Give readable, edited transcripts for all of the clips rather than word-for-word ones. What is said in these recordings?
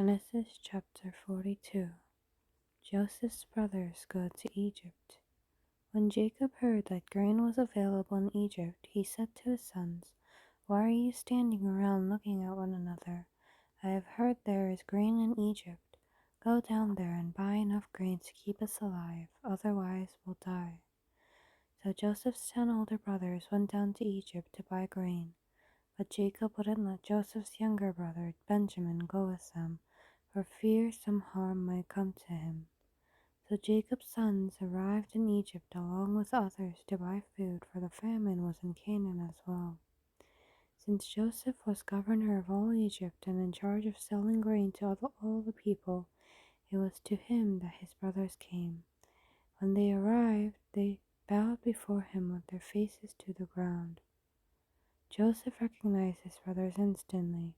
Genesis chapter 42. Joseph's brothers go to Egypt. When Jacob heard that grain was available in Egypt, he said to his sons, "Why are you standing around looking at one another? I have heard there is grain in Egypt. Go down there and buy enough grain to keep us alive, otherwise we'll die." So Joseph's 10 older brothers went down to Egypt to buy grain. But Jacob wouldn't let Joseph's younger brother Benjamin go with them, for fear some harm might come to him. So Jacob's sons arrived in Egypt along with others to buy food, for the famine was in Canaan as well. Since Joseph was governor of all Egypt and in charge of selling grain to all the people, it was to him that his brothers came. When they arrived, they bowed before him with their faces to the ground. Joseph recognized his brothers instantly,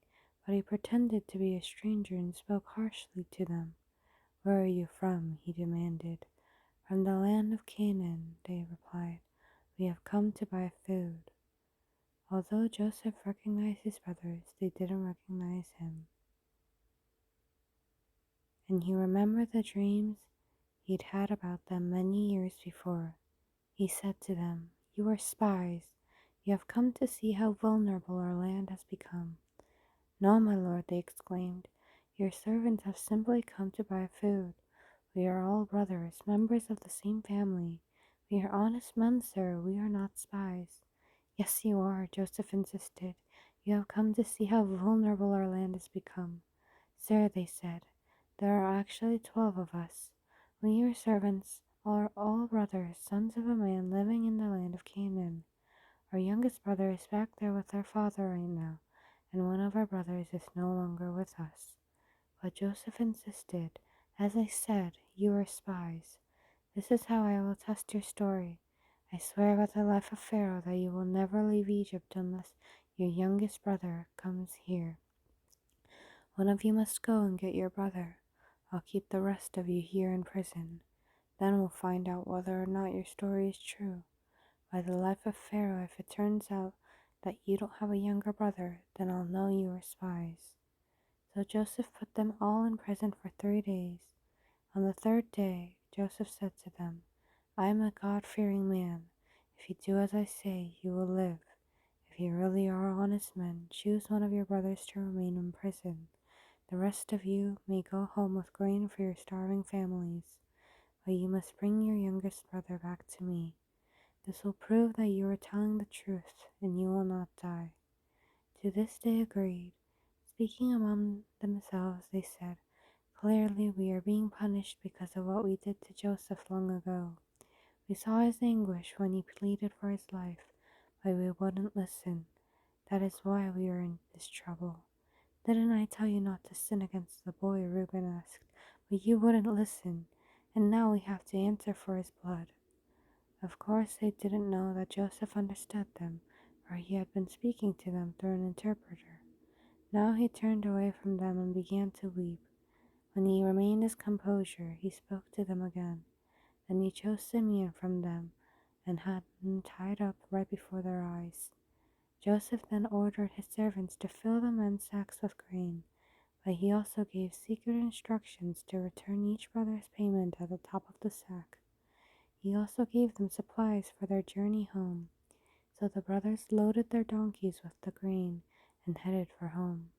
but he pretended to be a stranger and spoke harshly to them. "Where are you from?" he demanded. "From the land of Canaan," they replied. "We have come to buy food." Although Joseph recognized his brothers, they didn't recognize him. And he remembered the dreams he'd had about them many years before. He said to them, "You are spies. You have come to see how vulnerable our land has become." "No, my lord," they exclaimed. "Your servants have simply come to buy food. We are all brothers, members of the same family. We are honest men, sir. We are not spies." "Yes, you are," Joseph insisted. "You have come to see how vulnerable our land has become." "Sir," they said, "there are actually 12 of us. We, your servants, are all brothers, sons of a man living in the land of Canaan. Our youngest brother is back there with our father right now, and one of our brothers is no longer with us." But Joseph insisted, "As I said, you are spies. This is how I will test your story. I swear by the life of Pharaoh that you will never leave Egypt unless your youngest brother comes here. One of you must go and get your brother. I'll keep the rest of you here in prison. Then we'll find out whether or not your story is true. By the life of Pharaoh, if it turns out that you don't have a younger brother, then I'll know you are spies." So Joseph put them all in prison for 3 days. On the 3rd day, Joseph said to them, "I am a God-fearing man. If you do as I say, you will live. If you really are honest men, choose one of your brothers to remain in prison. The rest of you may go home with grain for your starving families, but you must bring your youngest brother back to me. This will prove that you are telling the truth, and you will not die." To this they agreed. Speaking among themselves, they said, "Clearly we are being punished because of what we did to Joseph long ago. We saw his anguish when he pleaded for his life, but we wouldn't listen. That is why we are in this trouble." "Didn't I tell you not to sin against the boy?" Reuben asked. "But you wouldn't listen, and now we have to answer for his blood." Of course they didn't know that Joseph understood them, for he had been speaking to them through an interpreter. Now he turned away from them and began to weep. When he regained his composure, he spoke to them again. Then he chose Simeon from them and had him tied up right before their eyes. Joseph then ordered his servants to fill the men's sacks with grain, but he also gave secret instructions to return each brother's payment at the top of the sack. He also gave them supplies for their journey home. So the brothers loaded their donkeys with the grain and headed for home.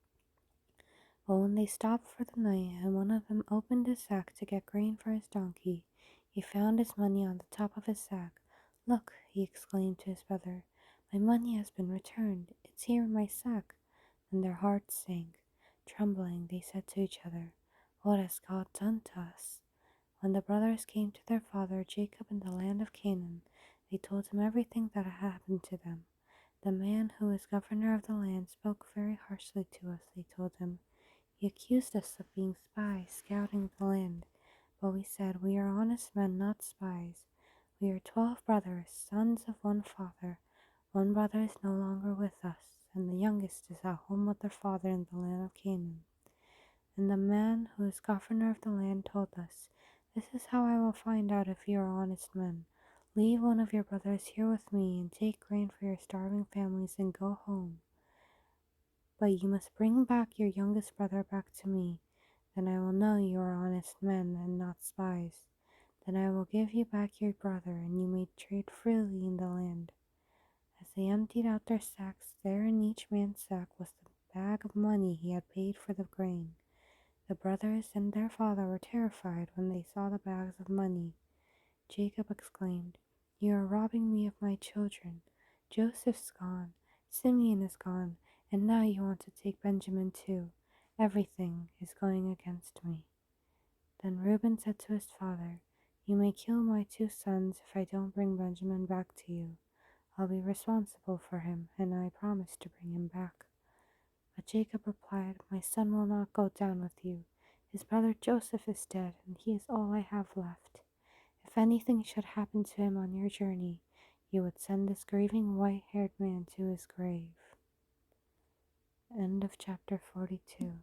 But when they stopped for the night and one of them opened his sack to get grain for his donkey, he found his money on the top of his sack. "Look," he exclaimed to his brother, "my money has been returned. It's here in my sack." Then their hearts sank. Trembling, they said to each other, "What has God done to us?" When the brothers came to their father Jacob in the land of Canaan, they told him everything that had happened to them. "The man who is governor of the land spoke very harshly to us," they told him. "He accused us of being spies, scouting the land. But we said, 'We are honest men, not spies. We are 12 brothers, sons of one father. One brother is no longer with us, and the youngest is at home with their father in the land of Canaan.' And the man who is governor of the land told us, 'This is how I will find out if you are honest men. Leave one of your brothers here with me and take grain for your starving families and go home. But you must bring back your youngest brother back to me. Then I will know you are honest men and not spies. Then I will give you back your brother, and you may trade freely in the land." As they emptied out their sacks, there in each man's sack was the bag of money he had paid for the grain. The brothers and their father were terrified when they saw the bags of money. Jacob exclaimed, "You are robbing me of my children. Joseph's gone, Simeon is gone, and now you want to take Benjamin too. Everything is going against me." Then Reuben said to his father, "You may kill my 2 sons if I don't bring Benjamin back to you. I'll be responsible for him, and I promise to bring him back." But Jacob replied, "My son will not go down with you. His brother Joseph is dead, and he is all I have left. If anything should happen to him on your journey, you would send this grieving white-haired man to his grave." End of chapter 42.